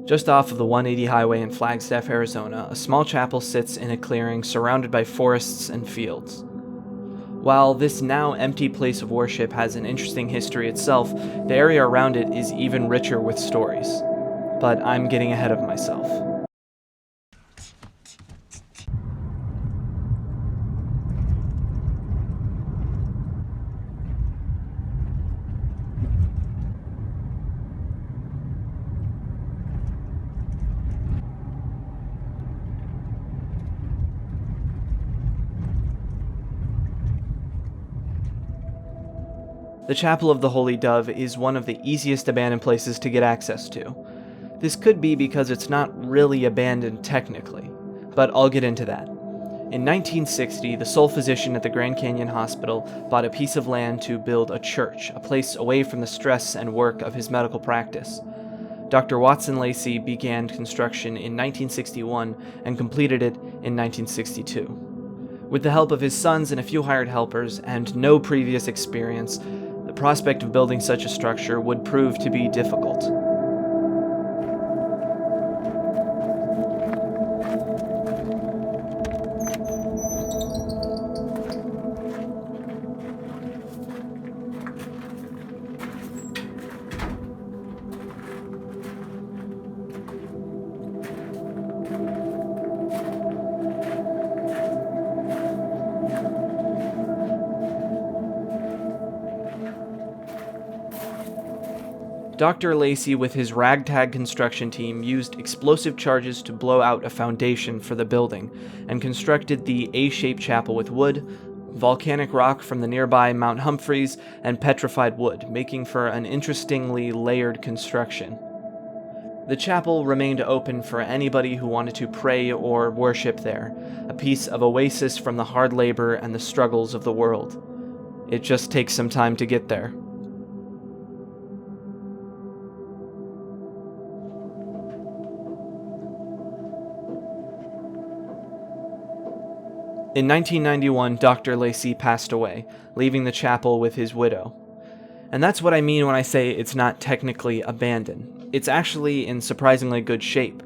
Just off of the 180 highway in Flagstaff, Arizona, a small chapel sits in a clearing surrounded by forests and fields. While this now empty place of worship has an interesting history itself, the area around it is even richer with stories. But I'm getting ahead of myself. The Chapel of the Holy Dove is one of the easiest abandoned places to get access to. This could be because it's not really abandoned technically, but I'll get into that. In 1960, the sole physician at the Grand Canyon Hospital bought a piece of land to build a church, a place away from the stress and work of his medical practice. Dr. Watson Lacey began construction in 1961 and completed it in 1962. With the help of his sons and a few hired helpers, and no previous experience, the prospect of building such a structure would prove to be difficult. Dr. Lacey, with his ragtag construction team, used explosive charges to blow out a foundation for the building, and constructed the A-shaped chapel with wood, volcanic rock from the nearby Mount Humphreys, and petrified wood, making for an interestingly layered construction. The chapel remained open for anybody who wanted to pray or worship there, a piece of oasis from the hard labor and the struggles of the world. It just takes some time to get there. In 1991, Dr. Lacey passed away, leaving the chapel with his widow. And that's what I mean when I say it's not technically abandoned. It's actually in surprisingly good shape,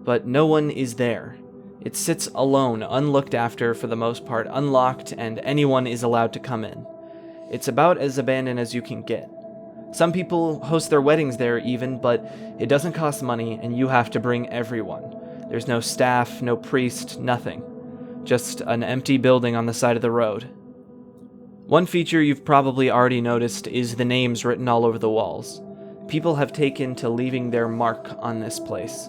but no one is there. It sits alone, unlooked after for the most part, unlocked, and anyone is allowed to come in. It's about as abandoned as you can get. Some people host their weddings there even, but it doesn't cost money and you have to bring everyone. There's no staff, no priest, nothing. Just an empty building on the side of the road. One feature you've probably already noticed is the names written all over the walls. People have taken to leaving their mark on this place,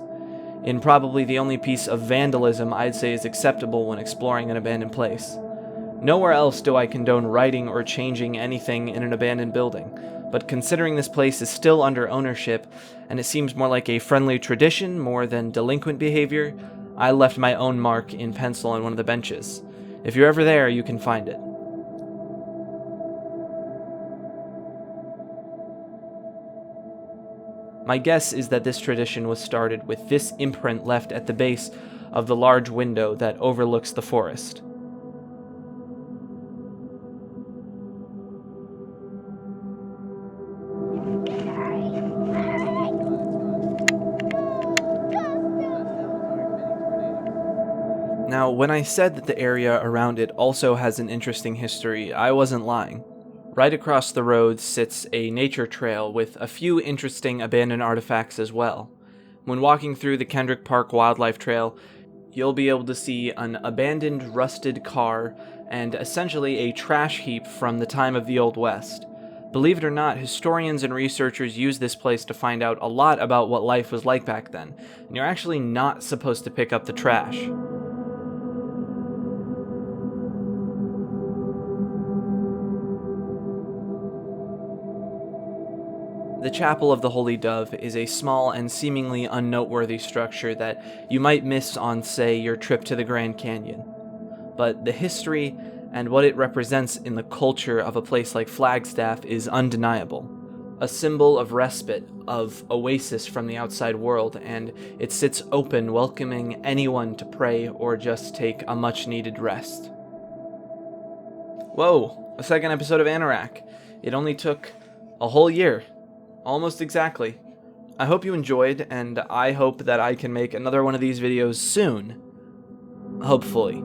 in probably the only piece of vandalism I'd say is acceptable when exploring an abandoned place. Nowhere else do I condone writing or changing anything in an abandoned building, but considering this place is still under ownership, and it seems more like a friendly tradition more than delinquent behavior, I left my own mark in pencil on one of the benches. If you're ever there, you can find it. My guess is that this tradition was started with this imprint left at the base of the large window that overlooks the forest. Now, when I said that the area around it also has an interesting history, I wasn't lying. Right across the road sits a nature trail with a few interesting abandoned artifacts as well. When walking through the Kendrick Park Wildlife Trail, you'll be able to see an abandoned rusted car and essentially a trash heap from the time of the Old West. Believe it or not, historians and researchers use this place to find out a lot about what life was like back then, and you're actually not supposed to pick up the trash. The Chapel of the Holy Dove is a small and seemingly unnoteworthy structure that you might miss on, say, your trip to the Grand Canyon. But the history and what it represents in the culture of a place like Flagstaff is undeniable. A symbol of respite, of oasis from the outside world, and it sits open, welcoming anyone to pray or just take a much-needed rest. Whoa, a second episode of Anorak. It only took a whole year. Almost exactly. I hope you enjoyed, and I hope that I can make another one of these videos soon. Hopefully.